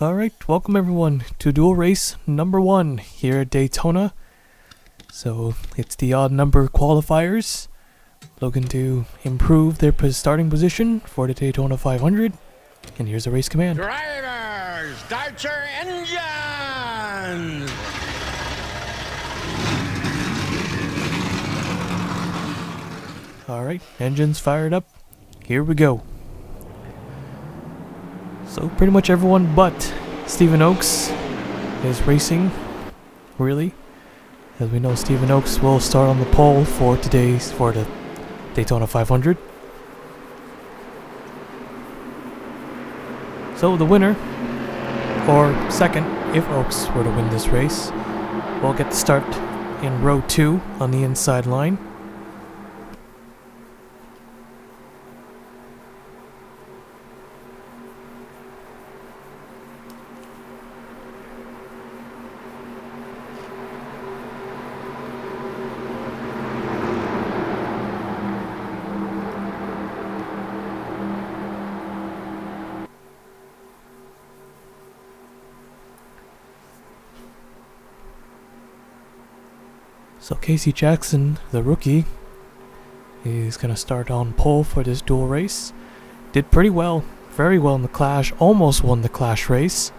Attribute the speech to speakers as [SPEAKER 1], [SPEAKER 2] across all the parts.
[SPEAKER 1] Alright, welcome everyone to dual race number 1 here at Daytona. So it's the odd number qualifiers looking to improve their starting position for the Daytona 500. And here's the race command.
[SPEAKER 2] Drivers, start your engines!
[SPEAKER 1] Alright, engines fired up. Here we go. So pretty much everyone but Stephen Oakes is racing, really. As we know, Stephen Oakes will start on the pole for the Daytona 500. So the winner, or second, if Oakes were to win this race, will get to start in row 2 on the inside line. So Casey Jackson, the rookie, is going to start on pole for this dual race. Did pretty well, very well in the Clash, almost won the Clash race.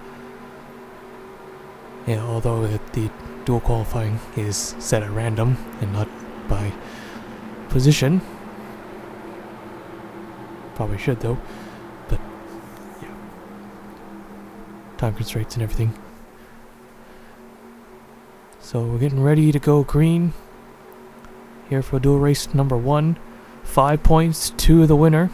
[SPEAKER 1] Yeah, although the dual qualifying is set at random and not by position. Probably should though, but yeah. Time constraints and everything. So we're getting ready to go green here for dual race number 1. 5 points to the winner.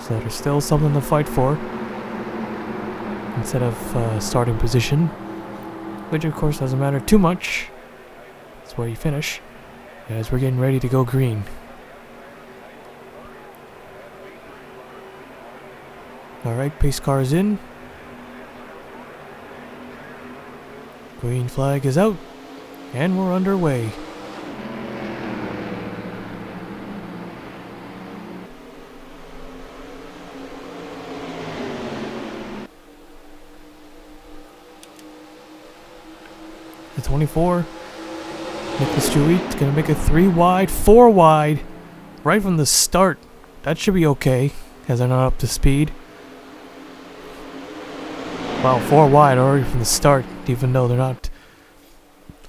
[SPEAKER 1] So there's still something to fight for instead of starting position, which of course doesn't matter too much. That's where you finish, as we're getting ready to go green. Alright, pace car is in. Green flag is out. And we're underway. The 24. Nicholas Jewett's gonna make it 3 wide, 4 wide. Right from the start. That should be okay, as they're not up to speed. Wow, 4 wide already from the start, even though they're not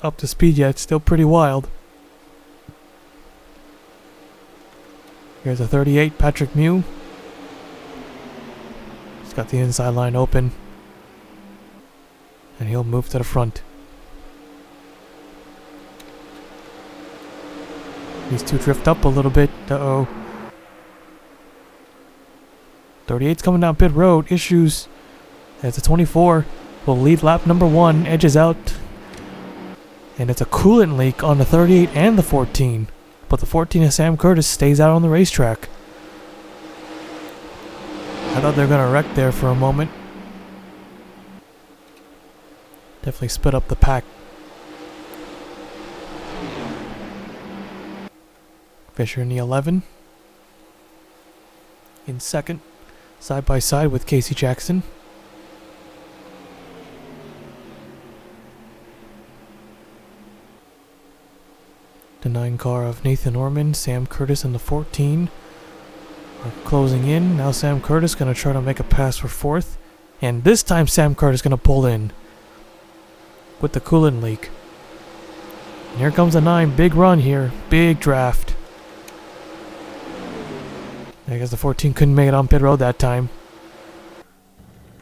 [SPEAKER 1] up to speed yet. Still pretty wild. Here's a 38, Patrick Mew. He's got the inside line open. And he'll move to the front. These two drift up a little bit. Uh-oh. 38's coming down pit road. Issues. As the 24 will lead lap number 1, edges out. And it's a coolant leak on the 38 and the 14. But the 14 of Sam Curtis stays out on the racetrack. I thought they were going to wreck there for a moment. Definitely split up the pack. Fisher in the 11. In second, side by side with Casey Jackson. The 9 car of Nathan Orman, Sam Curtis, and the 14 are closing in. Now Sam Curtis going to try to make a pass for 4th. And this time Sam Curtis going to pull in with the coolant leak. And here comes the 9. Big run here. Big draft. I guess the 14 couldn't make it on pit road that time.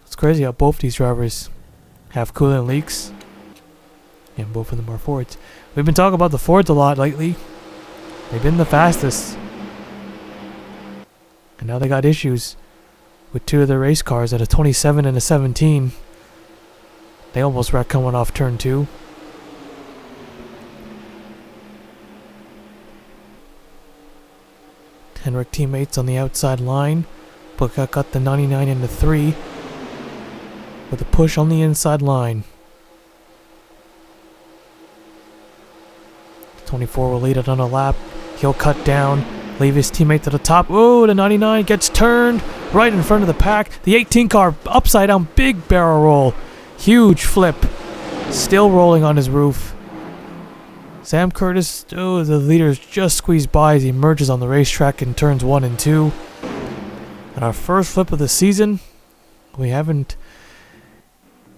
[SPEAKER 1] It's crazy how both these drivers have coolant leaks. And both of them are Fords. We've been talking about the Fords a lot lately. They've been the fastest. And now they got issues with 2 of their race cars at a 27 and a 17. They almost wrecked coming off turn 2. Henrik teammates on the outside line. But got the 99 and the 3. With a push on the inside line. 24 will lead it on a lap. He'll cut down Leave his teammate to the top. Oh, the 99 gets turned right in front of the pack. The 18 car upside down, big barrel roll. Huge flip. Still rolling on his roof. Sam Curtis, oh, the leader's just squeezed by as he emerges on the racetrack in turns 1 and 2. And our first flip of the season. We haven't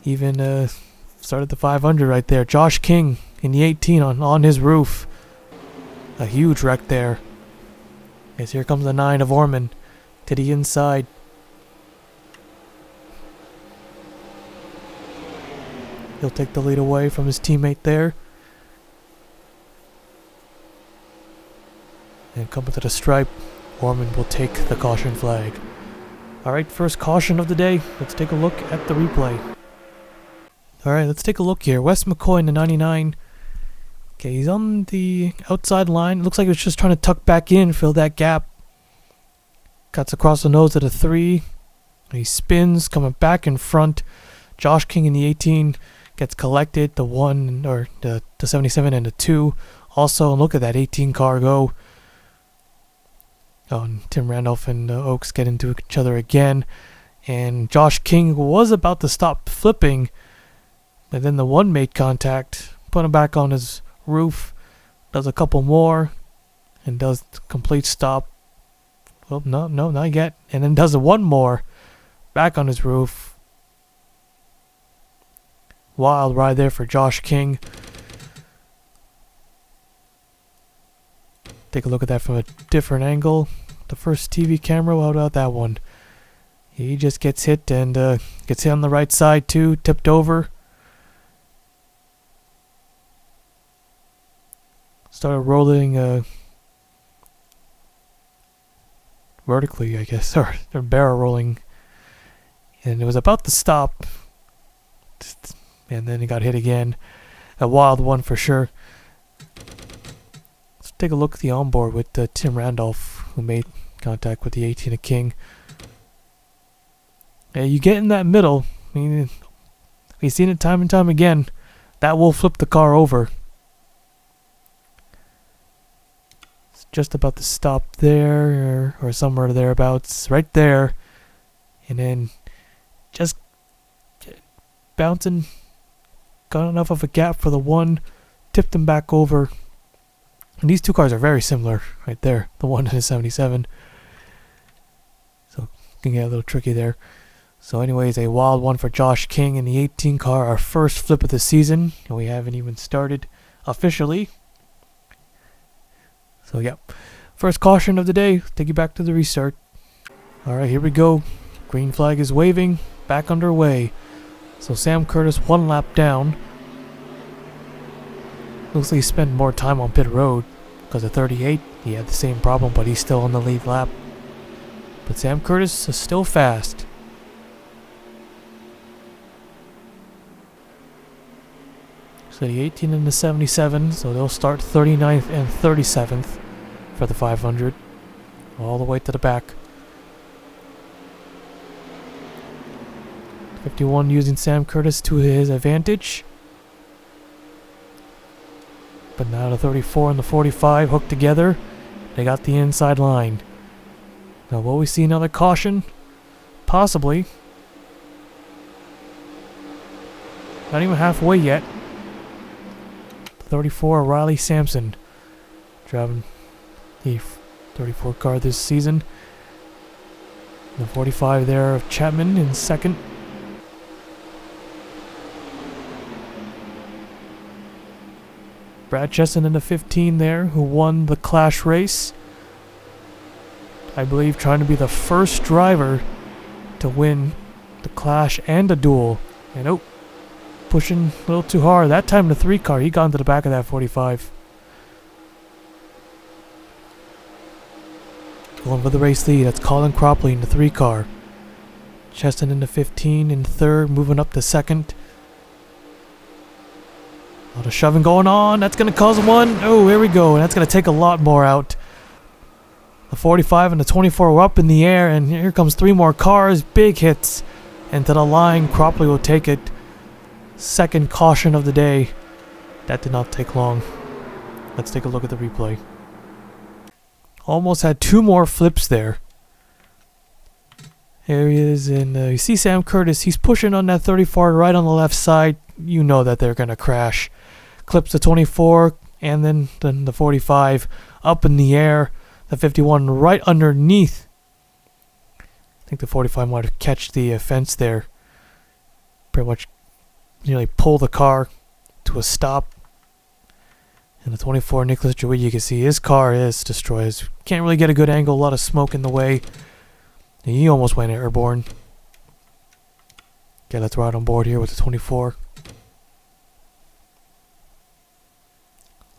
[SPEAKER 1] even started the 500 right there. Josh King in the 18 on his roof. A huge wreck there. As here comes the 9 of Orman to the inside. He'll take the lead away from his teammate there. And coming to the stripe, Orman will take the caution flag. Alright, first caution of the day. Let's take a look at the replay. Alright, let's take a look here. Wes McCoy in the 99. Okay, he's on the outside line. Looks like he was just trying to tuck back in, fill that gap. Cuts across the nose of the 3. He spins, coming back in front. Josh King in the 18 gets collected. The 1, or the 77 and the 2. Also, look at that 18 car go. Oh, and Tim Randolph and Oaks get into each other again. And Josh King was about to stop flipping. But then the 1 made contact. Put him back on his roof. Does a couple more. And does the complete stop. Well, no, not yet. And then does a 1 more. Back on his roof. Wild ride there for Josh King. Take a look at that from a different angle. The first TV camera, what about that one? He just gets hit and gets hit on the right side too, tipped over. Started rolling vertically, I guess, or barrel rolling. And it was about to stop. And then he got hit again. A wild one for sure. Let's take a look at the onboard with Tim Randolph, who made contact with the 18 of King. Yeah, you get in that middle. I mean, we've seen it time and time again. That will flip the car over. It's just about to stop there, or somewhere thereabouts, right there. And then just bouncing. Got enough of a gap for the 1. Tipped him back over. And these 2 cars are very similar right there. The 1 and the 77. So, can get a little tricky there. So anyways, a wild one for Josh King in the 18 car. Our first flip of the season. And we haven't even started officially. So, yep. First caution of the day. Take you back to the restart. Alright, here we go. Green flag is waving. Back underway. So Sam Curtis 1 lap down. Looks like he spent more time on pit road. Because of 38, he had the same problem, but he's still on the lead lap. But Sam Curtis is still fast. So the 18 and the 77, so they'll start 39th and 37th for the 500. All the way to the back. 51 using Sam Curtis to his advantage. But now the 34 and the 45 hooked together. They got the inside line. Now will we see another caution? Possibly. Not even halfway yet. 34 Riley Sampson. Driving the 34 car this season. The 45 there of Chapman in second. Brad Chesson in the 15 there, who won the Clash race. I believe trying to be the first driver to win the Clash and the Duel. And oh, pushing a little too hard. That time the 3 car, he got into the back of that 45. Going for the race lead, that's Colin Cropley in the 3 car. Cheston in the 15 in third, moving up to second. A lot of shoving going on. That's going to cause 1. Oh, here we go. And that's going to take a lot more out. The 45 and the 24 were up in the air. And here comes 3 more cars. Big hits. And to the line, Cropley will take it. Second caution of the day. That did not take long. Let's take a look at the replay. Almost had 2 more flips there. Here he is, and you see Sam Curtis. He's pushing on that 34 right on the left side. You know that they're going to crash. Clips the 24, and then the 45 up in the air. The 51 right underneath. I think the 45 might have catched the fence there. Pretty much nearly pull the car to a stop. And the 24 Nicholas Joey, you can see his car is destroyed. Can't really get a good angle, a lot of smoke in the way. And he almost went airborne. Okay, let's ride on board here with the 24.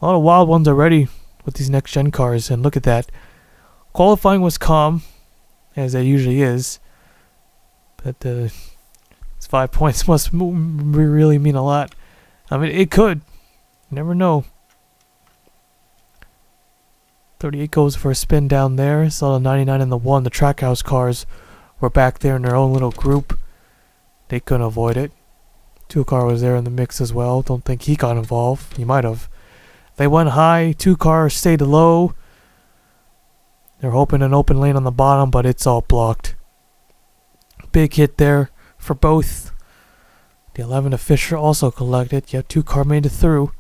[SPEAKER 1] A lot of wild ones already with these next gen cars, and look at that. Qualifying was calm, as it usually is. But it's 5 points must really mean a lot. I mean, it could. You never know. 38 goes for a spin down there. Saw the 99 and the 1. The Trackhouse cars were back there in their own little group. They couldn't avoid it. 2 car was there in the mix as well. Don't think he got involved. He might have. They went high. 2 cars stayed low. They're hoping an open lane on the bottom, but it's all blocked. Big hit there for both. The 11 of Fisher also collected. Yep, 2 car made it through.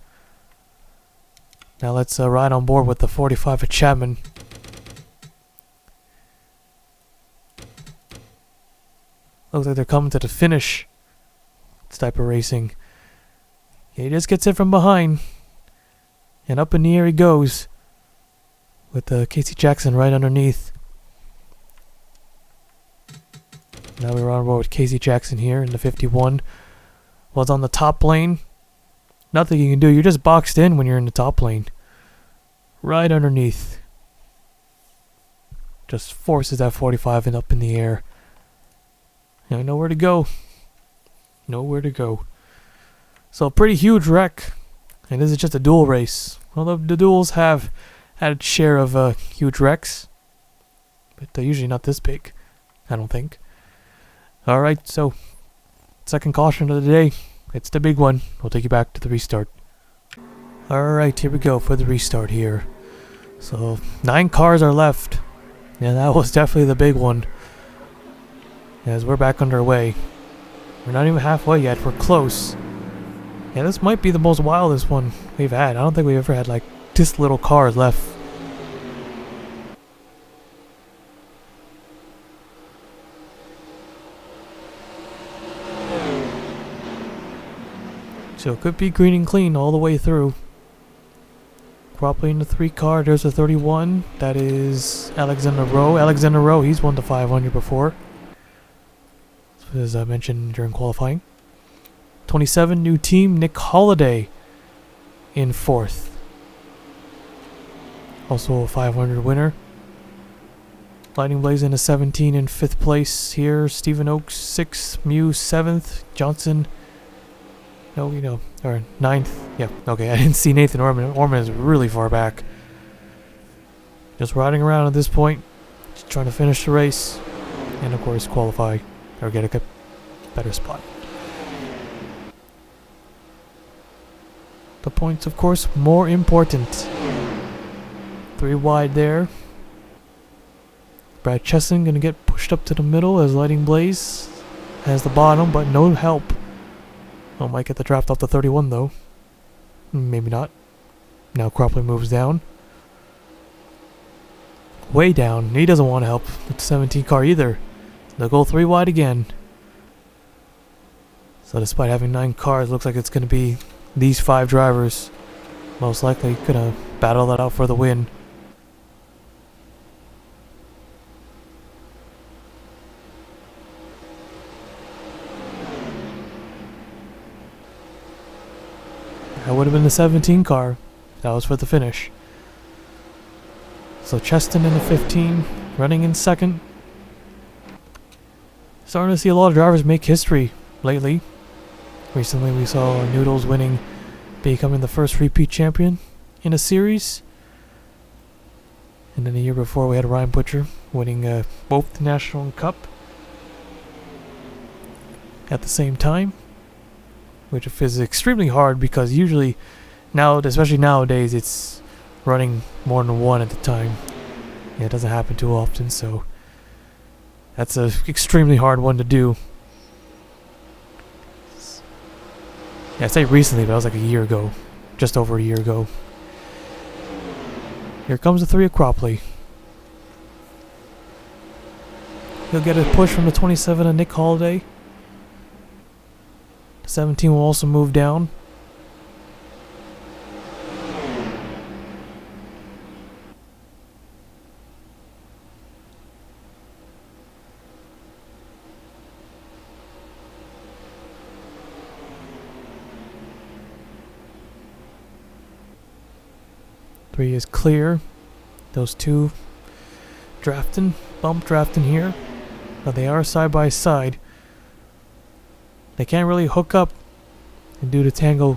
[SPEAKER 1] Now let's ride on board with the 45 of Chapman. Looks like they're coming to the finish. This type of racing. Yeah, he just gets it from behind. And up in the air he goes. With Casey Jackson right underneath. Now we're on board with Casey Jackson here in the 51. Well, it's on the top lane. Nothing you can do. You're just boxed in when you're in the top lane. Right underneath. Just forces that 45 and up in the air. And nowhere to go. Nowhere to go. So a pretty huge wreck. And this is just a duel race. Although the duels have had a share of huge wrecks. But they're usually not this big. I don't think. Alright, so second caution of the day. It's the big one. We'll take you back to the restart. Alright, here we go for the restart here. So, 9 cars are left. Yeah, that was definitely the big one. As we're back underway. We're not even halfway yet. We're close. Yeah, this might be the most wildest one we've had. I don't think we ever had, like, this little cars left. So it could be green and clean all the way through. Probably in the 3 car, there's a 31. That is Alexander Rowe. Alexander Rowe, he's won the 500 before. As I mentioned during qualifying. 27, new team, Nick Holliday in 4th. Also a 500 winner. Lightning Blaze in a 17 in 5th place here. Stephen Oakes 6th. Muse 7th. Johnson, no, you know, or 9th. Yeah, okay, I didn't see Nathan Orman. Orman is really far back. Just riding around at this point. Just trying to finish the race. And of course qualify or get a better spot. The points, of course, more important. 3 wide there. Brad Chesson gonna get pushed up to the middle as Lighting Blaze has the bottom, but no help. Oh, might get the draft off the 31 though. Maybe not. Now Cropley moves down. Way down. He doesn't want to help with the 17 car either. They'll go 3 wide again. So despite having 9 cars, looks like it's going to be these 5 drivers. Most likely going to battle that out for the win. That would have been the 17 car. That was for the finish. So Cheston in the 15, running in 2nd. Starting to see a lot of drivers make history lately. Recently we saw Noodles winning, becoming the first repeat champion in a series. And then the year before we had Ryan Butcher winning both the National and Cup at the same time. Which is extremely hard because usually, now, especially nowadays, it's running more than one at a time. Yeah, it doesn't happen too often, so that's a extremely hard one to do. Yeah, I say recently, but that was like a year ago. Just over a year ago. Here comes the 3 of Cropley. He'll get a push from the 27 of Nick Holiday. The 17 will also move down. Three is clear. Those two bump drafting here. But they are side by side. They can't really hook up and do the tango.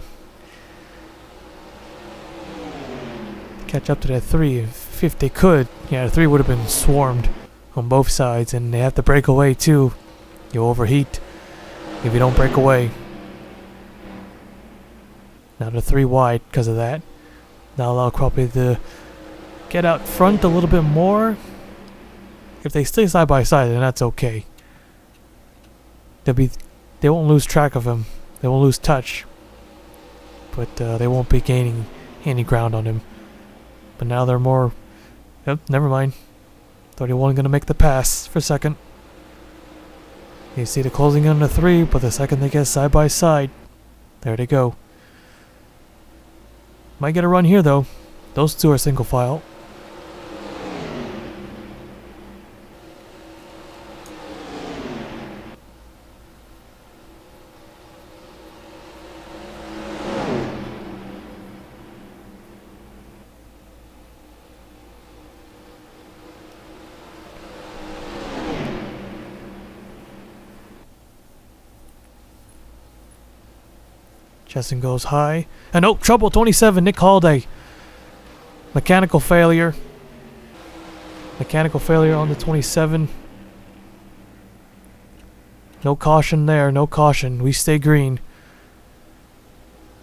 [SPEAKER 1] Catch up to that 3. If they could, yeah, the 3 would have been swarmed on both sides, and they have to break away too. You overheat if you don't break away. Now the 3 wide because of that. Now allow Cropley to get out front a little bit more. If they stay side by side, then that's okay. They won't lose track of him. They won't lose touch. But they won't be gaining any ground on him. But now they're more... Yep, never mind. Thought he wasn't going to make the pass for second. You see the closing in on the 3, but the second they get side by side, there they go. Might get a run here though. Those 2 are single file. Chesson goes high. And oh, trouble, 27, Nick Holiday. Mechanical failure. Mechanical failure on the 27. No caution there, no caution. We stay green.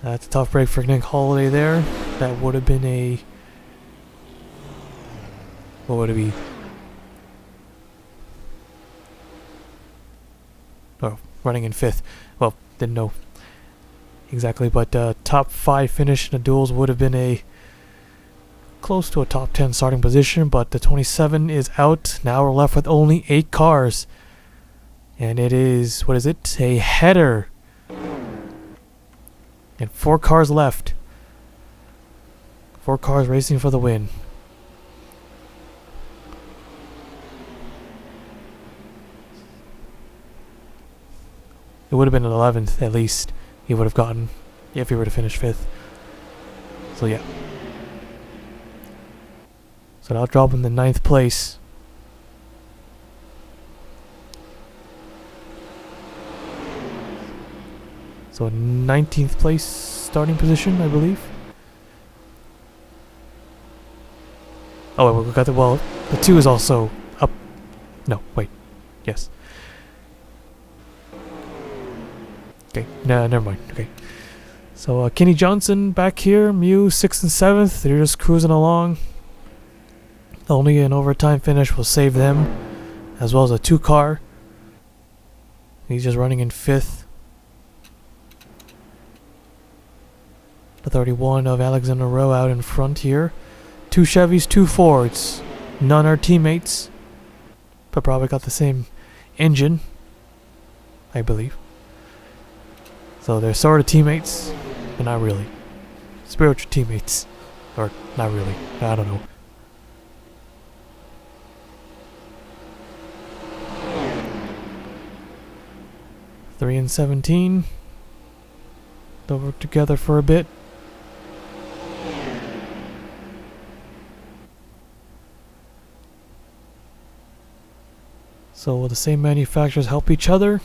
[SPEAKER 1] That's a tough break for Nick Holiday there. That would have been a... What would it be? Oh, running in 5th. Well, didn't know exactly, but top 5 finish in the duels would have been a close to a top 10 starting position, but the 27 is out. Now we're left with only 8 cars. And it is, what is it? A header. And 4 cars left. 4 cars racing for the win. It would have been an 11th at least. He would have gotten if he were to finish 5th. So yeah. So that'll drop him to 9th place. So 19th place starting position, I believe. Oh, we got the, well, the 2 is also up. No, wait. Yes. Okay, no, never mind. Okay. So Kenny Johnson back here, Mew 6th and 7th. They're just cruising along. Only an overtime finish will save them, as well as a 2 car. He's just running in 5th. The 31 of Alexander Rowe out in front here. 2 Chevys, 2 Fords. None are teammates, but probably got the same engine, I believe. So they're sort of teammates, but not really. Spiritual teammates. Or not really. I don't know. Three and 17. They'll work together for a bit. So will the same manufacturers help each other?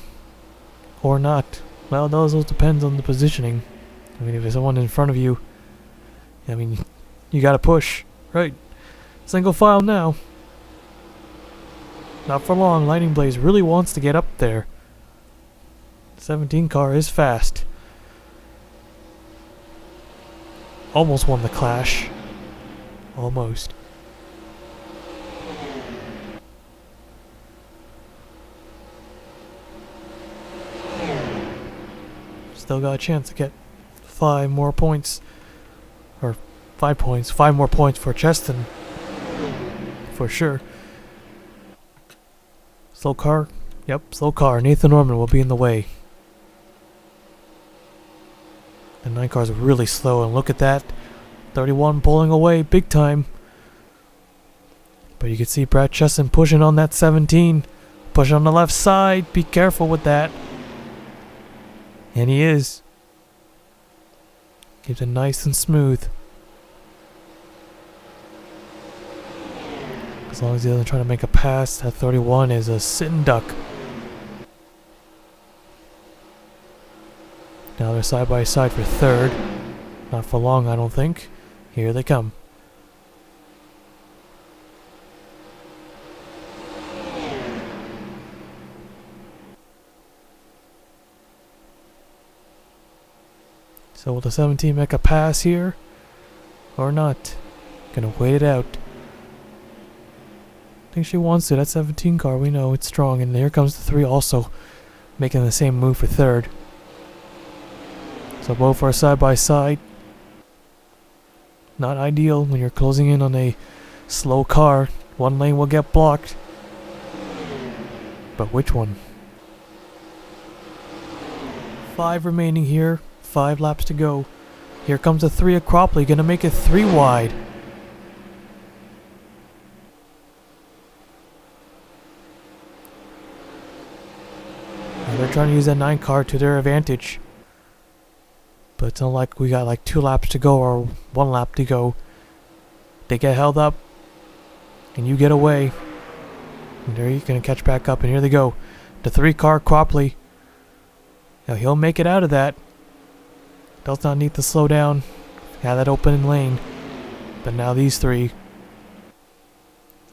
[SPEAKER 1] Or not? Well, those depends on the positioning. I mean, if there's someone in front of you, I mean, you gotta push, right? Single file now. Not for long. Lightning Blaze really wants to get up there. 17 car is fast. Almost won the clash. Almost. Still got a chance to get 5 more points. Or 5 points. 5 more points for Cheston. For sure. Slow car. Yep, slow car. Nathan Norman will be in the way. The 9 car's really slow, and look at that. 31 pulling away big time. But you can see Brad Cheston pushing on that 17. Push on the left side. Be careful with that. And he is. Keeps it nice and smooth. As long as he doesn't try to make a pass, that 31 is a sitting duck. Now they're side by side for third. Not for long, I don't think. Here they come. So will the 17 make a pass here? Or not? Gonna wait it out. I think she wants to. That 17 car, we know it's strong. And here comes the 3 also making the same move for third. So both are side by side. Not ideal when you're closing in on a slow car. One lane will get blocked. But which one? 5 remaining here. 5 laps to go. Here comes the 3 of Cropley. Gonna make it 3 wide. And they're trying to use that 9 car to their advantage. But it's not like we got like 2 laps to go or 1 lap to go. They get held up. And you get away. And there you're going to catch back up. And here they go. The 3 car Cropley. Now he'll make it out of that. Does not need to slow down. Had that open lane. But now these 3.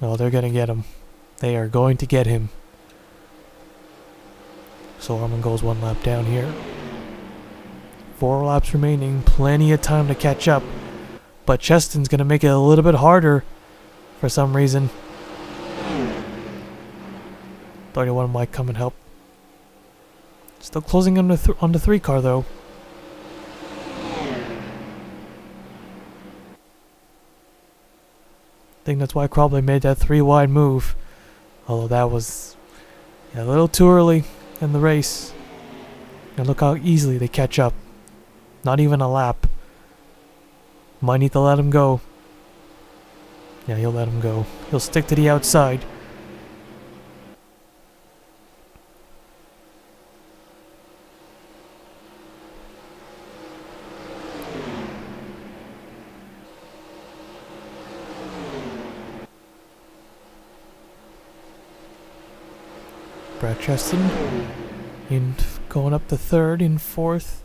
[SPEAKER 1] Oh, they're going to get him. They are going to get him. So Orman goes 1 lap down here. 4 laps remaining, plenty of time to catch up. But Cheston's going to make it a little bit harder for some reason. 31 might come and help. Still closing on the 3 car though. I think that's why Cropley made that 3 wide move. Although that was a little too early in the race. And look how easily they catch up. Not even a lap. Might need to let him go. Yeah, he'll let him go. He'll stick to the outside. Brad Cheston in going up to 3rd and 4th.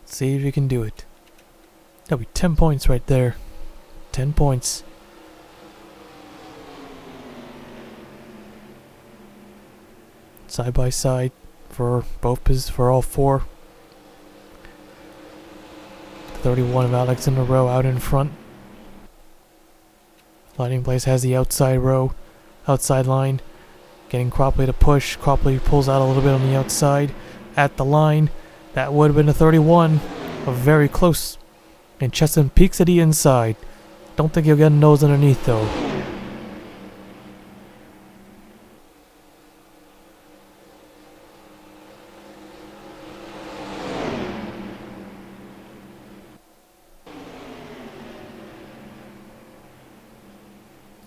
[SPEAKER 1] See if you can do it. That'll be 10 points right there. 10 points. Side by side for for all 4. 31 of Alex in a row out in front. Lighting Place has the outside line. Getting Cropley to push. Cropley pulls out a little bit on the outside. At the line. That would have been a 31. Very close. And Cheston peeks at the inside. Don't think he'll get a nose underneath though.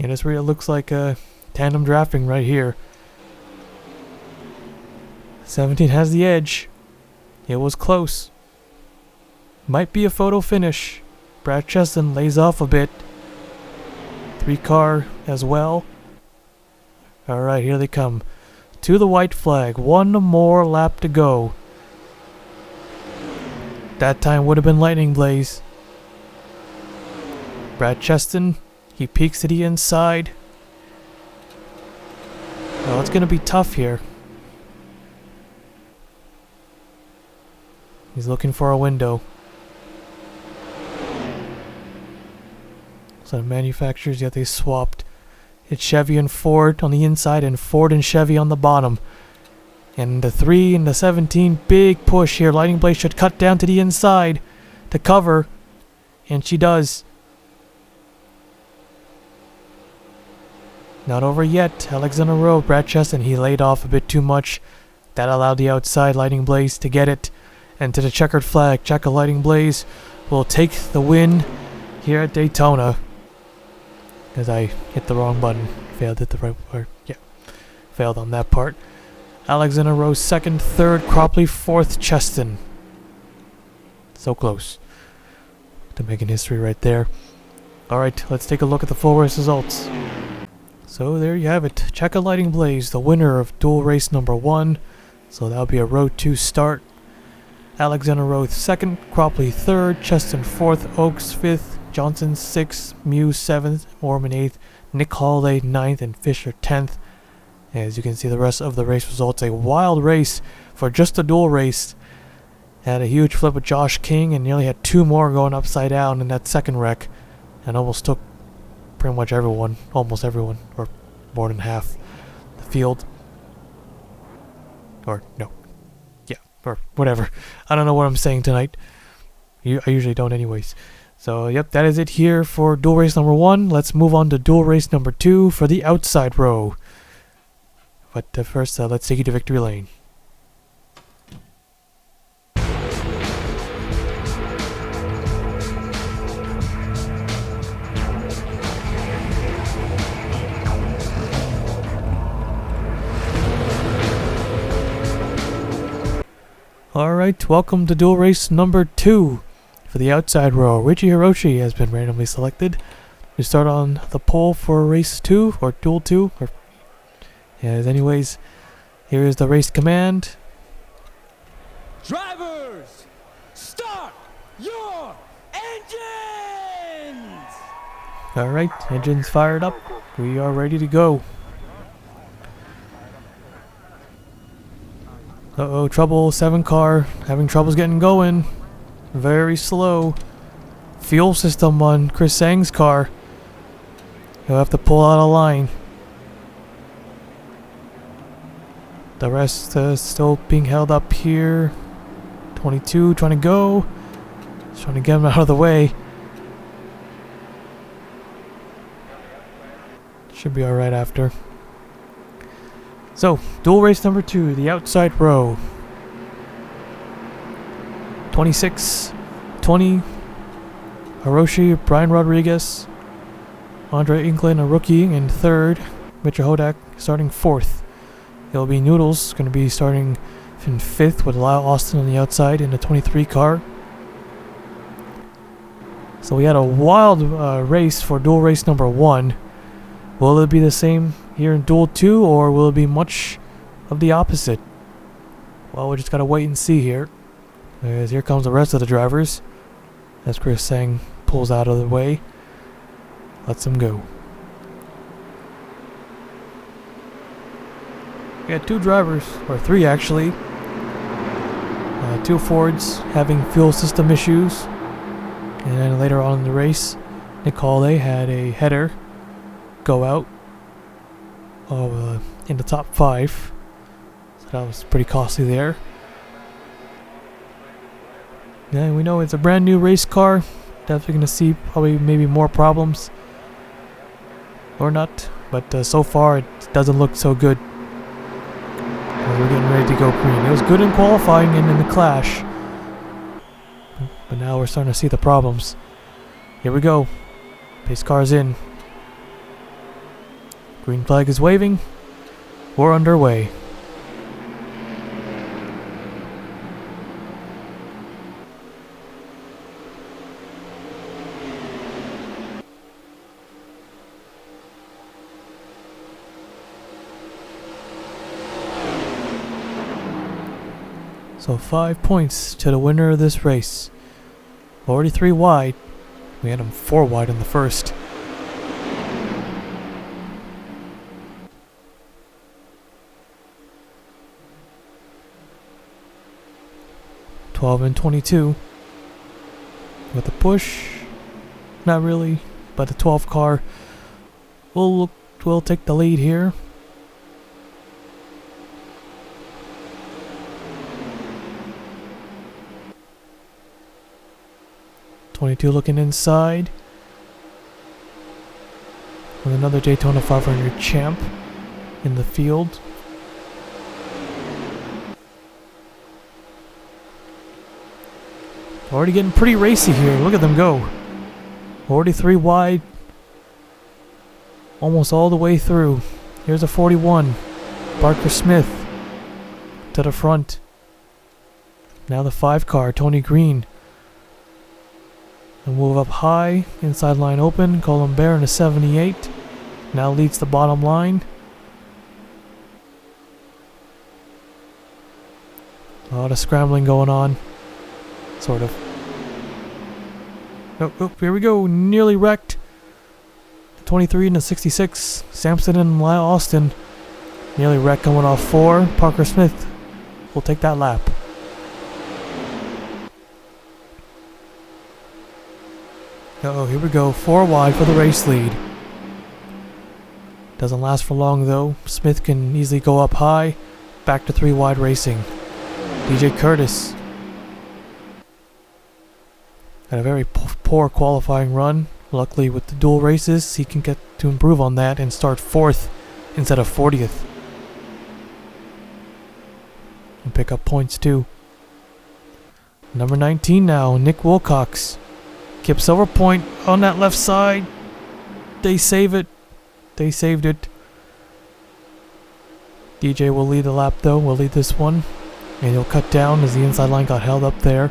[SPEAKER 1] And this really looks like tandem drafting right here. 17 has the edge. It was close. Might be a photo finish. Brad Cheston lays off a bit. 3 car as well. Alright, here they come. To the white flag. 1 more lap to go. That time would have been Lightning Blaze. Brad Cheston, he peeks to the inside. Well, it's going to be tough here. He's looking for a window. So the manufacturers, yeah, they swapped. It's Chevy and Ford on the inside and Ford and Chevy on the bottom. And the 3 and the 17, big push here. Lightning Blaze should cut down to the inside to cover. And she does. Not over yet. Alexander Rowe, Brad Cheston, he laid off a bit too much. That allowed the outside Lightning Blaze to get it. And to the checkered flag, Checker Lightning Blaze will take the win here at Daytona. Because I hit the wrong button. Failed at the right part. Yeah. Failed on that part. Alexander Rowe second, third, Cropley fourth, Cheston. So close to making history right there. Alright, let's take a look at the full race results. So there you have it. Checker Lightning Blaze, the winner of dual race number 1. So that'll be a row 2 start. Alexander Rowe second, Cropley third, Cheston fourth, Oaks fifth, Johnson 6th, Muse 7th, Orman 8th, Nick Holiday 9th, and Fisher 10th. As you can see the rest of the race results, a wild race for just a dual race. Had a huge flip with Josh King and nearly had 2 more going upside down in that second wreck. And almost took pretty much everyone, almost everyone, or more than half the field. Or no. Yeah, or whatever. I don't know what I'm saying tonight. I usually don't anyways. So, yep, that is it here for dual race number 1. Let's move on to dual race number 2 for the outside row. But first, let's take you to victory lane. Alright, welcome to dual race number 2. For the outside row, Richie Hiroshi has been randomly selected. We start on the pole for race 2, or duel 2. Anyways, here is the race command.
[SPEAKER 3] Drivers, start your engines!
[SPEAKER 1] Alright, engines fired up. We are ready to go. Uh-oh, trouble. 7 car. Having troubles getting going. Very slow. Fuel system on Chris Sang's car. He'll have to pull out a line. The rest still being held up here. 22 trying to go. Just trying to get him out of the way. Should be alright after. So, dual race number 2, the outside row. 26, 20, Hiroshi, Brian Rodriguez, Andre Inkland, a rookie, in third. Mitchell Hodak starting 4th. It'll be Noodles, going to be starting in 5th with Lyle Austin on the outside in the 23 car. So we had a wild race for dual race number 1. Will it be the same here in duel 2, or will it be much of the opposite? Well, we just gotta wait and see here. As here comes the rest of the drivers. As Chris Sang pulls out of the way. Lets him go. We had 2 drivers, or 3 actually. 2 Fords having fuel system issues. And then later on in the race, Nick Holiday had a header go out in the top 5. So that was pretty costly there. Yeah, we know it's a brand new race car. Definitely going to see probably maybe more problems. Or not. But so far it doesn't look so good. We're getting ready to go green. It was good in qualifying and in the clash. But now we're starting to see the problems. Here we go. Pace car's in. Green flag is waving. We're underway. So 5 points to the winner of this race. Already 3 wide. We had him 4 wide in the first. $12 and $22. With the push, not really. but the 12 car will take the lead here. '22 looking inside. With another Daytona 500 champ in the field. Already getting pretty racy here. Look at them go. Already 3 wide. Almost all the way through. Here's a 41. Parker Smith to the front. Now the 5 car, Tony Green. And move up high. Inside line open. Colambert in a 78. Now leads the bottom line. A lot of scrambling going on. Sort of. Oh, here we go. Nearly wrecked. 23 and a 66. Sampson and Lyle Austin. Nearly wrecked coming off 4. Parker Smith will take that lap. Uh-oh, here we go. 4 wide for the race lead. Doesn't last for long though. Smith can easily go up high. Back to 3 wide racing. DJ Curtis. Had a very poor qualifying run. Luckily with the dual races, he can get to improve on that and start 4th instead of 40th. And pick up points too. Number 19 now, Nick Wilcox. Kip Silver Point on that left side. They save it. They saved it. DJ will lead the lap though, will lead this one. And he'll cut down as the inside line got held up there.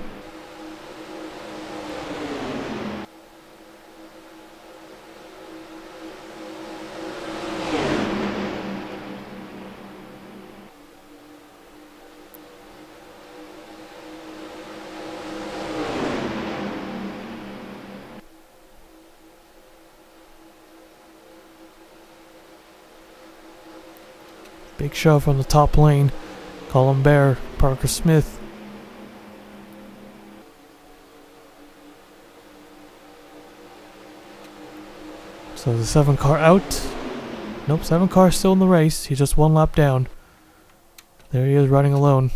[SPEAKER 1] Big shove from the top lane. Colambert, Parker Smith. So the 7 car out. Nope, 7 car still in the race. He's just 1 lap down. There he is running alone.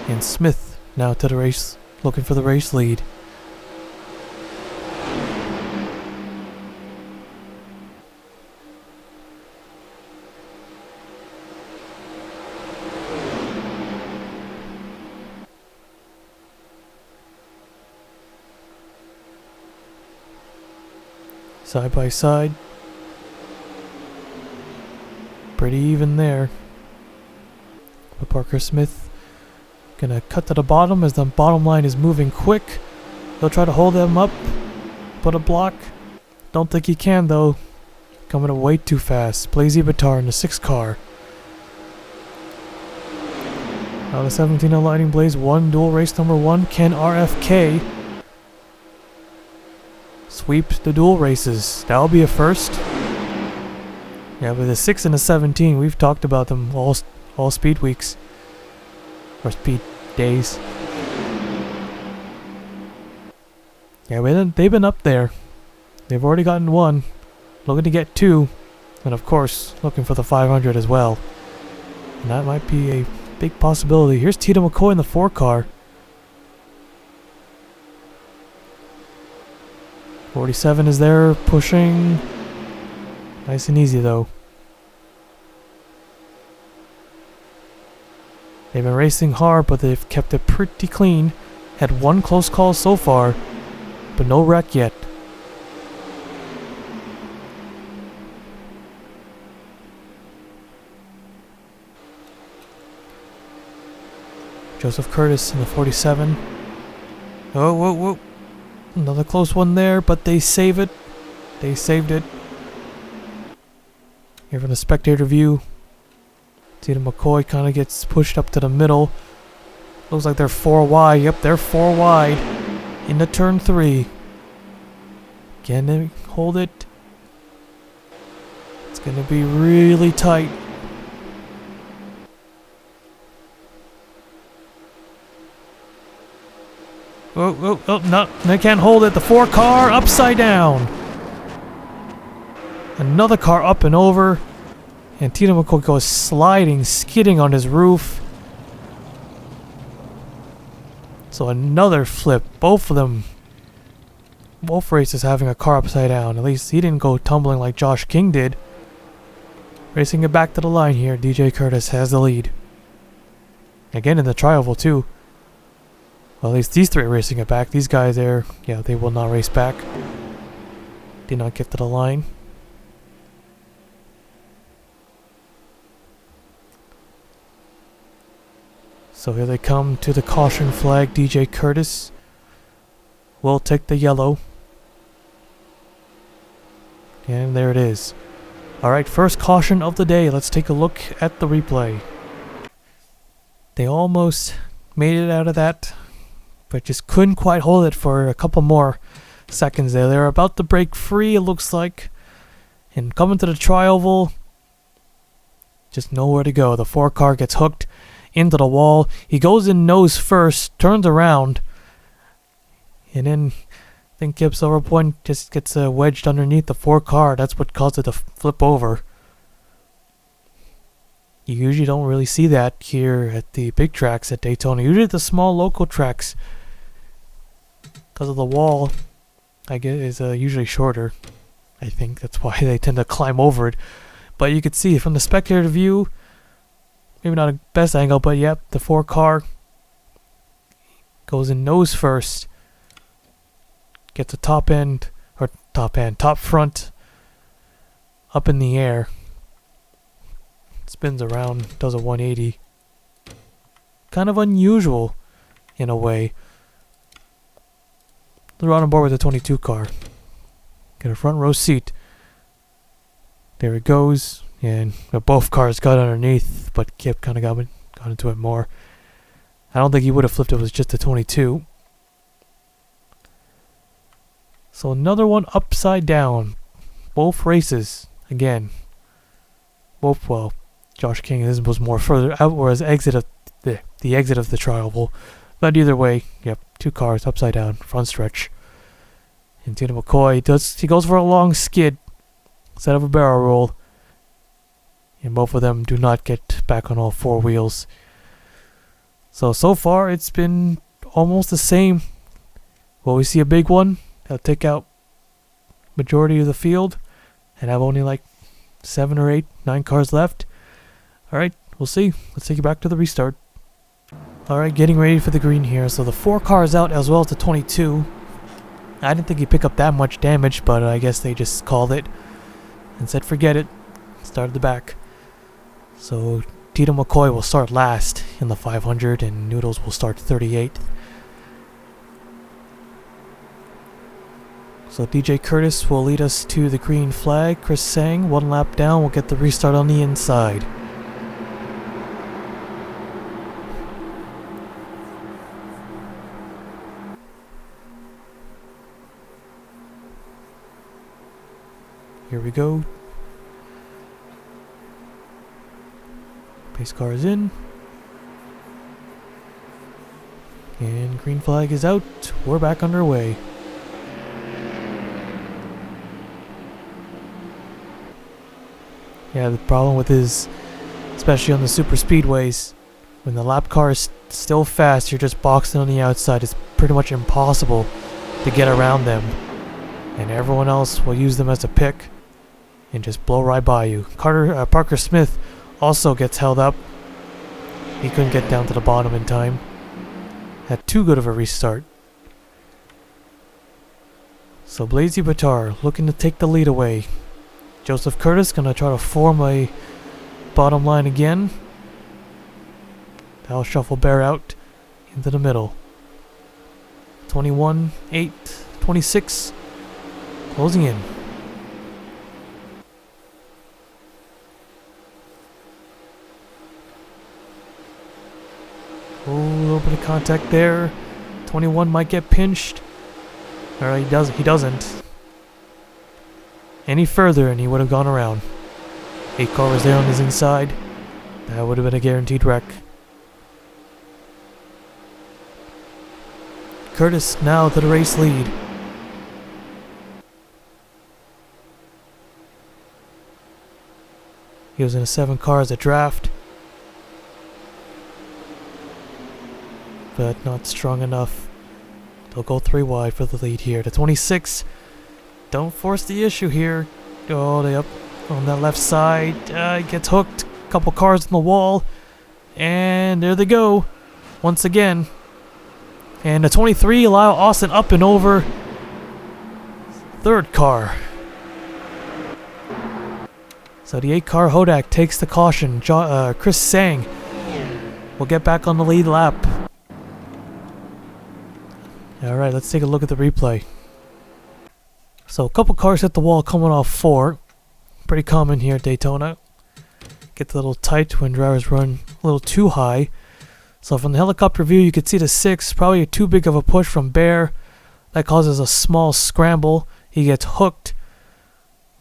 [SPEAKER 1] And Smith now to the race, looking for the race lead. Side by side. Pretty even there. But Parker Smith gonna cut to the bottom as the bottom line is moving quick. He'll try to hold them up. Put a block. Don't think he can though. Coming up way too fast. Blazy Bitar in the 6 car. Now the 17 Lightning Blaze 1 dual race number 1. Ken RFK. Sweep the dual races. That'll be a first. Yeah, with the 6 and the 17, we've talked about them all speed weeks. Or speed days. Yeah, they've been up there. They've already gotten 1. Looking to get 2. And of course, looking for the 500 as well. And that might be a big possibility. Here's Tito McCoy in the 4 car. 47 is there, pushing. Nice and easy though. They've been racing hard, but they've kept it pretty clean. Had 1 close call so far, but no wreck yet. Joseph Curtis in the 47. Oh, whoa, whoa. Another close one there, but they save it. They saved it. Here from the spectator view. Tito McCoy kind of gets pushed up to the middle. Looks like they're 4 wide. Yep, they're 4 wide. Into turn 3. Can they hold it? It's going to be really tight. No, they can't hold it. The 4 car upside down. Another car up and over. And Tina McCoy goes sliding, skidding on his roof. So another flip. Both of them. Both races having a car upside down. At least he didn't go tumbling like Josh King did. Racing it back to the line here. DJ Curtis has the lead. Again in the tri-oval too. Well, at least these 3 are racing it back. These guys there, yeah, they will not race back. Did not get to the line. So here they come to the caution flag. DJ Curtis will take the yellow. And there it is. Alright, first caution of the day. Let's take a look at the replay. They almost made it out of that, but just couldn't quite hold it for a couple more seconds there. They're about to break free, it looks like. And coming to the tri-oval, just nowhere to go. The 4 car gets hooked into the wall. He goes in nose first, turns around, and then I think Gibbs over point just gets wedged underneath the 4 car. That's what caused it to flip over. You usually don't really see that here at the big tracks at Daytona. Usually the small local tracks, because of the wall, I guess, is usually shorter. I think that's why they tend to climb over it. But you could see from the spectator view, maybe not a best angle, but yep, the 4 car goes in nose first. Gets the top front up in the air. Spins around, does a 180. Kind of unusual in a way. They're on board with the 22 car. Get a front row seat. There it goes. And both cars got underneath, but Kip kind of got into it more. I don't think he would have flipped if it was just the 22. So another one upside down. Both races, again. Both, well, Josh King, his was more further out, whereas the exit of the tri-oval. But either way, yep, 2 cars upside down, front stretch. And Tina McCoy he goes for a long skid instead of a barrel roll. And both of them do not get back on all 4 wheels. So far it's been almost the same. Will we see a big one? They'll take out majority of the field and have only like 7 or 8, 9 cars left. Alright, we'll see. Let's take you back to the restart. Alright, getting ready for the green here. So the 4 cars out as well as the 22. I didn't think he'd pick up that much damage, but I guess they just called it and said forget it. Started the back. So Tito McCoy will start last in the 500 and Noodles will start 38th. So DJ Curtis will lead us to the green flag. Chris Sang, 1 lap down, will get the restart on the inside. Here we go. Pace car is in. And green flag is out. We're back underway. Yeah, the problem with is, especially on the super speedways, when the lap car is still fast, you're just boxing on the outside. It's pretty much impossible to get around them. And everyone else will use them as a pick and just blow right by you. Parker Smith also gets held up. He couldn't get down to the bottom in time. Had too good of a restart. So Blazy Batar looking to take the lead away. Joseph Curtis gonna try to form a bottom line again. That'll shuffle Bear out into the middle. 21, 8, 26, closing in. Oh, a little bit of contact there. 21 might get pinched. Alright, he doesn't. Any further and he would have gone around. 8 car was there on his inside. That would have been a guaranteed wreck. Curtis now to the race lead. He was in a 7 car as a draft, but not strong enough. They'll go 3 wide for the lead here. The 26, don't force the issue here. Oh, they up on that left side. Gets hooked. Couple cars on the wall, and there they go once again. And the 23, Lyle Austin up and over. 3rd car. So the 8 car Hodak takes the caution. Chris Sang will get back on the lead lap. Alright, let's take a look at the replay. So a couple cars hit the wall coming off 4. Pretty common here at Daytona. Gets a little tight when drivers run a little too high. So from the helicopter view you could see the 6, probably too big of a push from Bear. That causes a small scramble. He gets hooked.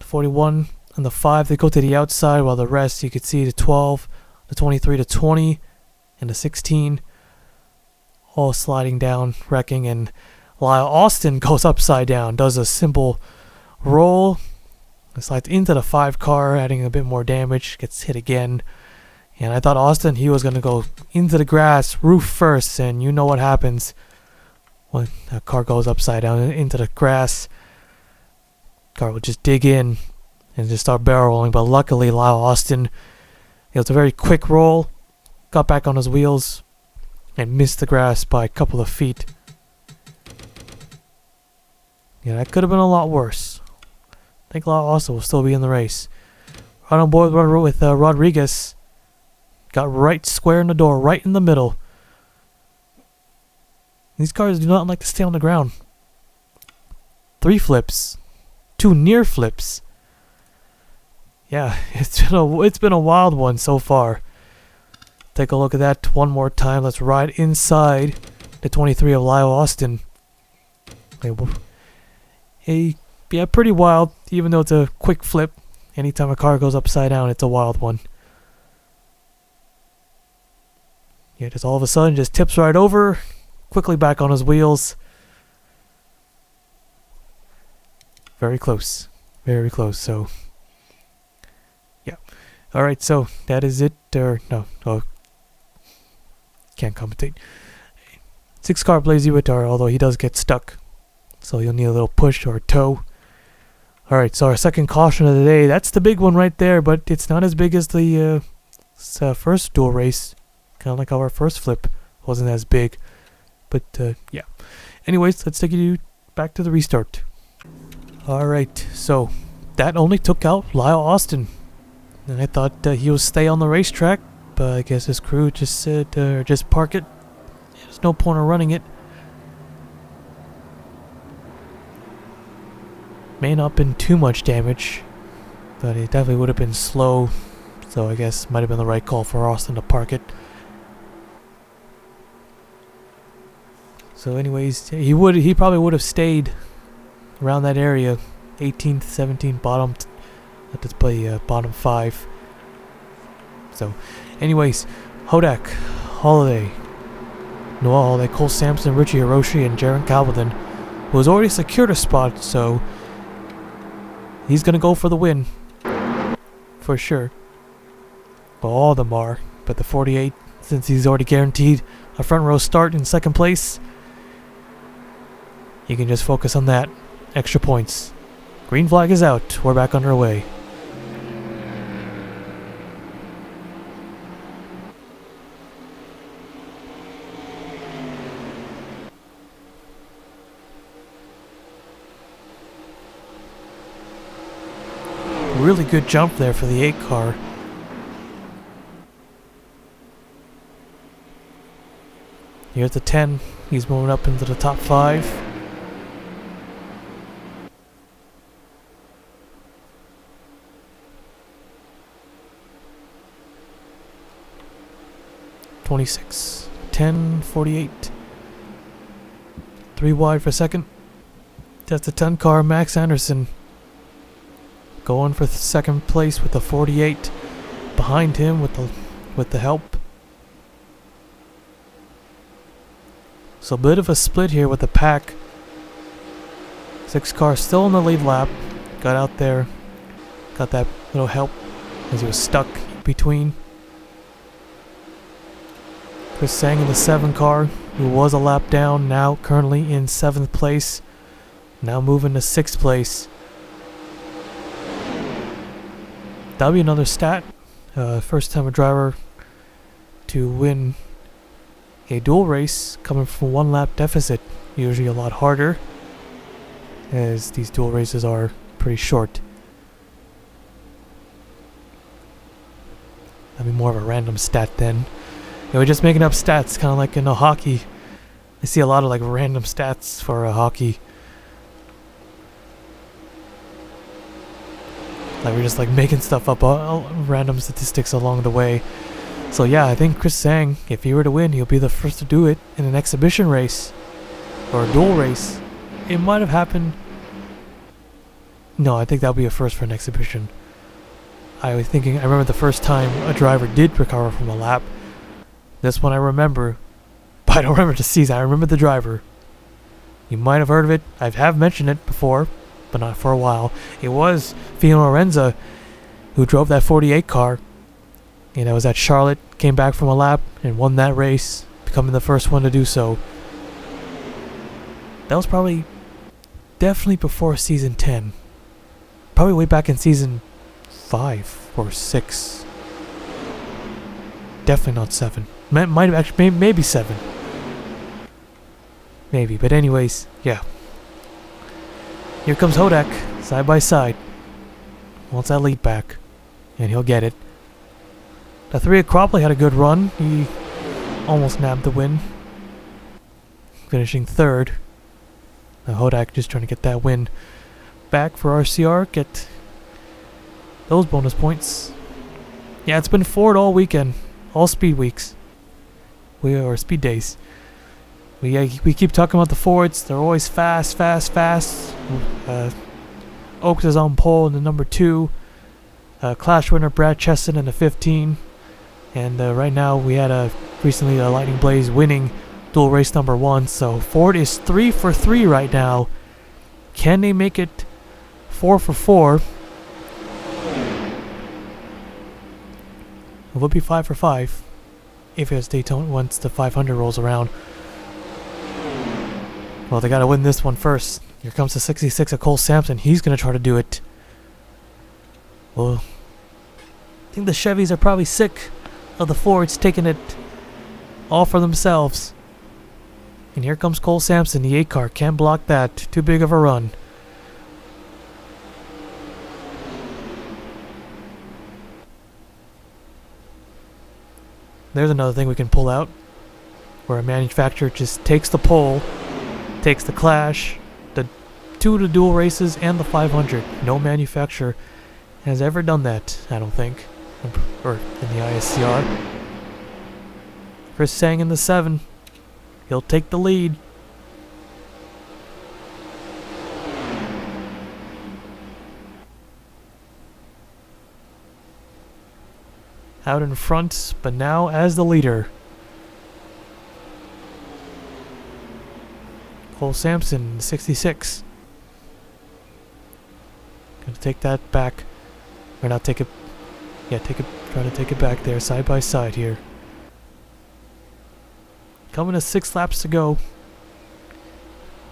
[SPEAKER 1] The 41 and the 5, they go to the outside, while the rest, you could see the 12, the 23, the 20, and the 16 all sliding down, wrecking, and Lyle Austin goes upside down, does a simple roll, slides into the 5 car, adding a bit more damage, gets hit again. And I thought Austin, he was going to go into the grass, roof first, and you know what happens when a car goes upside down into the grass. Car will just dig in and just start barrel rolling, but luckily Lyle Austin, it was a very quick roll, got back on his wheels, and missed the grass by a couple of feet. Yeah, that could have been a lot worse. I think Lyle Austin will still be in the race. Right on board with Rodriguez. Got right square in the door, right in the middle. These cars do not like to stay on the ground. 3 flips. 2 near flips. Yeah, it's been a wild one so far. Take a look at that one more time. Let's ride inside the 23 of Lyle Austin. Yeah, pretty wild, even though it's a quick flip. Anytime a car goes upside down, it's a wild one. Yeah, just all of a sudden, just tips right over, quickly back on his wheels. Very close. Very close, so... yeah. Alright, so that is it. No. Can't commentate. 6 car Blazy Witar, although he does get stuck. So you'll need a little push or a tow. Alright, so our second caution of the day. That's the big one right there, but it's not as big as the first dual race. Kind of like how our first flip wasn't as big. But, yeah. Anyways, let's take you back to the restart. Alright, so that only took out Lyle Austin. And I thought he would stay on the racetrack, but I guess his crew just said, just park it. There's no point in running it. May not have been too much damage, but it definitely would have been slow. So I guess might have been the right call for Austin to park it. So anyways, he probably would have stayed around that area, 18th, 17th, bottom. Let's play bottom 5. So, anyways, Hodak, Holiday, Noah Holiday, Cole Sampson, Richie Hiroshi, and Jaron Calvin, who has already secured a spot, so he's gonna go for the win, for sure. Well, all of them are, but the 48, since he's already guaranteed a front row start in 2nd place, you can just focus on that. Extra points. Green flag is out. We're back underway. Really good jump there for the 8 car. Here's the 10. He's moving up into the top 5. .26, 10, 48. 3 wide for 2nd. That's the 10 car, Max Anderson. Going for 2nd place with the 48. Behind him with the help. So a bit of a split here with the pack. 6 car still in the lead lap. Got out there. Got that little help as he was stuck between. Chris Sang in the 7 car, who was a lap down, now currently in 7th place. Now moving to 6th place. That'll be another stat. First time a driver to win a dual race coming from 1 lap deficit. Usually a lot harder, as these dual races are pretty short. That'd be more of a random stat then. We're just making up stats, kind of like in a hockey. I see a lot of like random stats for hockey. Like we're just like making stuff up, random statistics along the way. So yeah, I think Chris Sang, if he were to win, he'll be the first to do it in an exhibition race or a dual race. It might have happened. No, I think that'll be a first for an exhibition. I remember the first time a driver did recover from a lap. This one I remember, but I don't remember the season. I remember the driver. You might have heard of it. I have mentioned it before, but not for a while. It was Fino Lorenza who drove that 48 car. And I was at Charlotte, came back from a lap, and won that race, becoming the first one to do so. That was definitely before season 10. Probably way back in season 5 or 6. Definitely not 7. Might have actually, maybe 7. Maybe, but anyways, yeah. Here comes Hodak, side by side. Wants that lead back, and he'll get it. The 3 at Cropley had a good run. He almost nabbed the win, finishing 3rd. Now Hodak just trying to get that win back for RCR, get those bonus points. Yeah, it's been Ford all weekend, all speed weeks. Or speed days. We keep talking about the Fords. They're always fast. Oaks is on pole in the number 2. Clash winner Brad Cheston in the 15. And right now we had recently Lightning Blaze winning dual race number 1. So Ford is 3 for 3 right now. Can they make it 4 for 4? It will be 5 for 5 if it's Daytona once the 500 rolls around. Well, they gotta win this one first. Here comes the 66 of Cole Sampson. He's gonna try to do it. Well, I think the Chevys are probably sick of the Fords taking it all for themselves. And here comes Cole Sampson, the 8 car. Can't block that. Too big of a run. There's another thing we can pull out, where a manufacturer just takes the pole, takes the Clash, the 2 to dual races, and the 500. No manufacturer has ever done that, I don't think, or in the ISCR. Chris Sang in the 7. He'll take the lead. Out in front, but now as the leader. Cole Sampson, 66. Gonna take that back. Or not take it. Yeah, trying to take it back there, side by side here. Coming to 6 laps to go.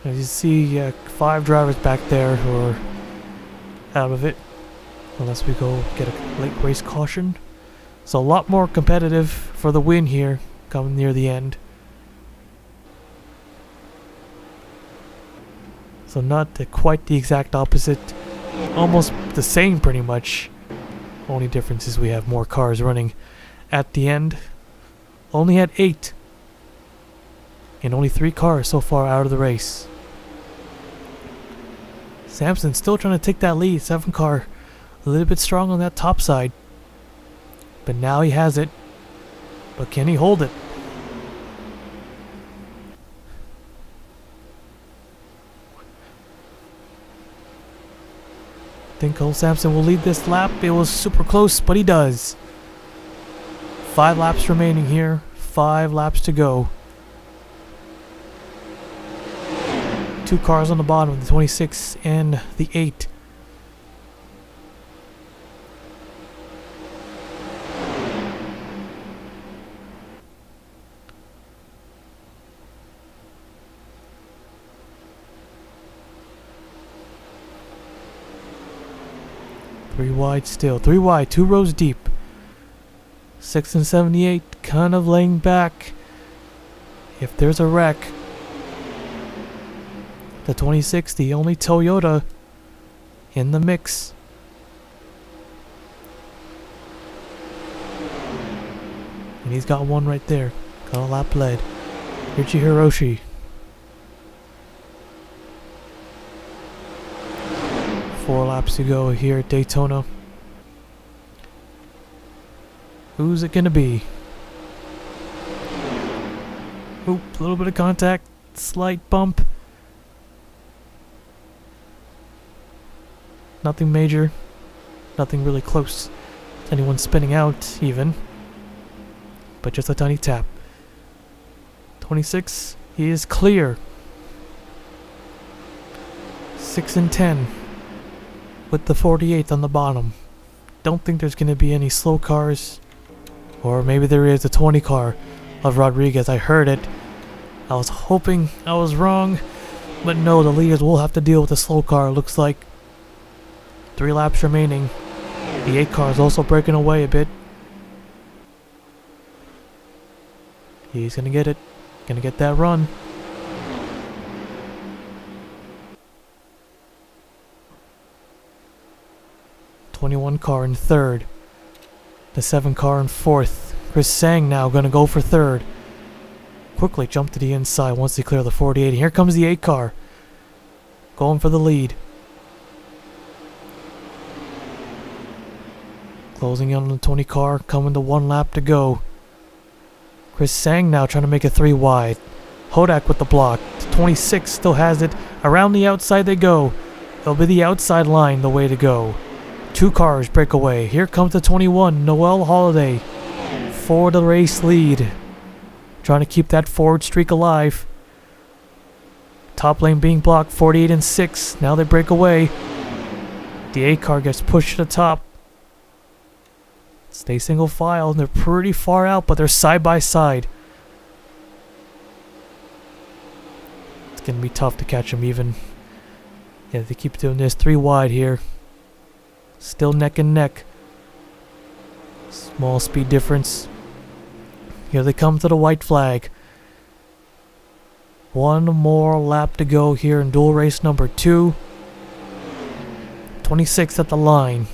[SPEAKER 1] As you see, 5 drivers back there who are out of it. Unless we go get a late race caution. So a lot more competitive for the win here, coming near the end. So not quite the exact opposite. Almost the same pretty much. Only difference is we have more cars running at the end. Only had 8. And only 3 cars so far out of the race. Sampson still trying to take that lead. 7 car a little bit strong on that top side. But now he has it. But can he hold it? I think Cole Sampson will lead this lap. It was super close, but he does. 5 laps remaining here. 5 laps to go. 2 cars on the bottom, the 26 and the 8. Three wide still. 3 wide, 2 rows deep. 6 and 78 kind of laying back. If there's a wreck, the 26, the only Toyota in the mix. And he's got one right there. Got a lap lead. Richie Hiroshi. 4 laps to go here at Daytona. Who's it gonna be? Oop, a little bit of contact. Slight bump. Nothing major. Nothing really close to anyone spinning out, even. But just a tiny tap. 26, he is clear. 6 and 10. With the 48 on the bottom. Don't think there's going to be any slow cars. Or maybe there is a 20 car of Rodriguez. I heard it. I was hoping I was wrong. But no, the leaders will have to deal with the slow car. Looks like 3 laps remaining. The 8 car is also breaking away a bit. He's going to get it. Going to get that run. '21 car in 3rd. The 7 car in 4th. Chris Sang now going to go for 3rd. Quickly jump to the inside once they clear the 48. And here comes the 8 car. Going for the lead. Closing in on the 20 car. Coming to 1 lap to go. Chris Sang now trying to make it 3 wide. Hodak with the block. The 26 still has it. Around the outside they go. It'll be the outside line the way to go. 2 cars break away. Here comes the 21, Noel Holiday, for the race lead. Trying to keep that forward streak alive. Top lane being blocked, 48 and 6. Now they break away. The 8 car gets pushed to the top. Stay single file. They're pretty far out, but they're side by side. It's going to be tough to catch them even. Yeah, they keep doing this. 3 wide here. Still neck and neck. Small speed difference. Here they come to the white flag. 1 more lap to go here in dual race number 2. 26 at the line.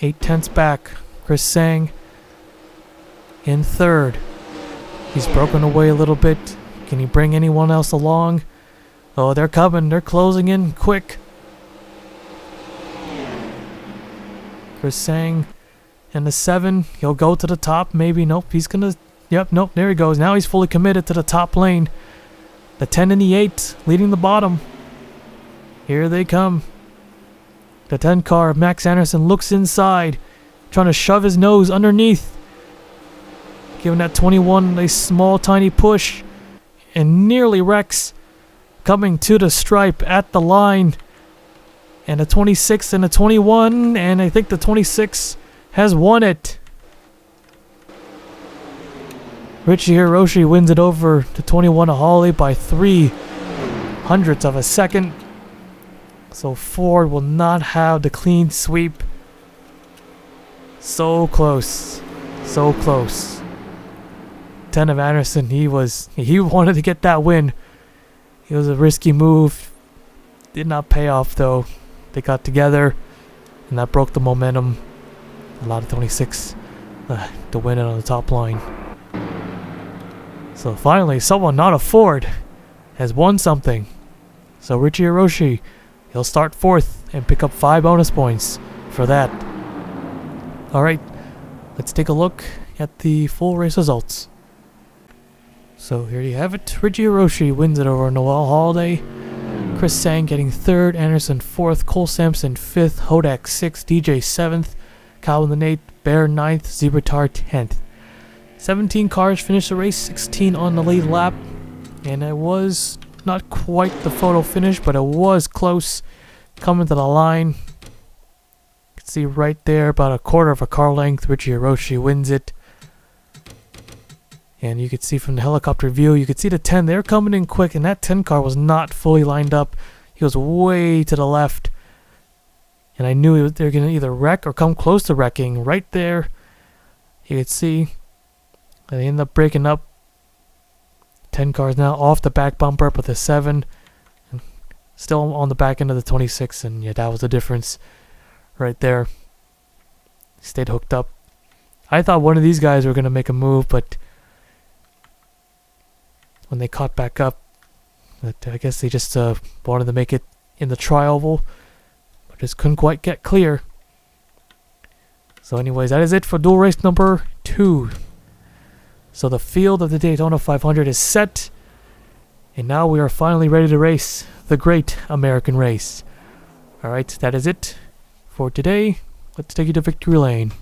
[SPEAKER 1] 8/10 back. Chris Sang in 3rd. He's broken away a little bit. Can he bring anyone else along? Oh, they're coming. They're closing in quick. Chris Sang in the 7. He'll go to the top. Maybe. Nope. He's going to... Yep. Nope. There he goes. Now he's fully committed to the top lane. The 10 and the 8 leading the bottom. Here they come. The 10 car of Max Anderson looks inside. Trying to shove his nose underneath. Giving that 21 a small tiny push. And nearly wrecks. Coming to the stripe at the line. And a 26 and a 21, and I think the 26 has won it. Richie Hiroshi wins it over to 21 Holly by 0.03 of a second. So Ford will not have the clean sweep. So close. So close. 10 of Anderson, he wanted to get that win. It was a risky move. Did not pay off though. They got together, and that broke the momentum. Allowed the 26 to win it on the top line. So finally, someone not a Ford has won something. So Richie Hiroshi, he'll start 4th and pick up 5 bonus points for that. Alright, let's take a look at the full race results. So here you have it. Richie Hiroshi wins it over Noel Holiday. Chris Sang getting 3rd, Anderson 4th, Cole Sampson 5th, Hodak 6th, DJ 7th, Calvin the Nate, Bear 9th, Zebratar 10th. 17 cars finished the race, 16 on the lead lap. And it was not quite the photo finish, but it was close. Coming to the line. You can see right there, about a quarter of a car length, Richie Hiroshi wins it. And you could see from the helicopter view, you could see the 10. They're coming in quick, and that 10 car was not fully lined up. He was way to the left. And I knew they were going to either wreck or come close to wrecking. Right there, you could see they end up breaking up. 10 cars now off the back bumper, but the 7 and still on the back end of the 26. And yeah, that was the difference right there. Stayed hooked up. I thought one of these guys were going to make a move, but when they caught back up, but I guess they just wanted to make it in the tri-oval, but just couldn't quite get clear. So anyways, that is it for duel race number 2. So the field of the Daytona 500 is set, and now we are finally ready to race the Great American Race. Alright, that is it for today. Let's take you to victory lane.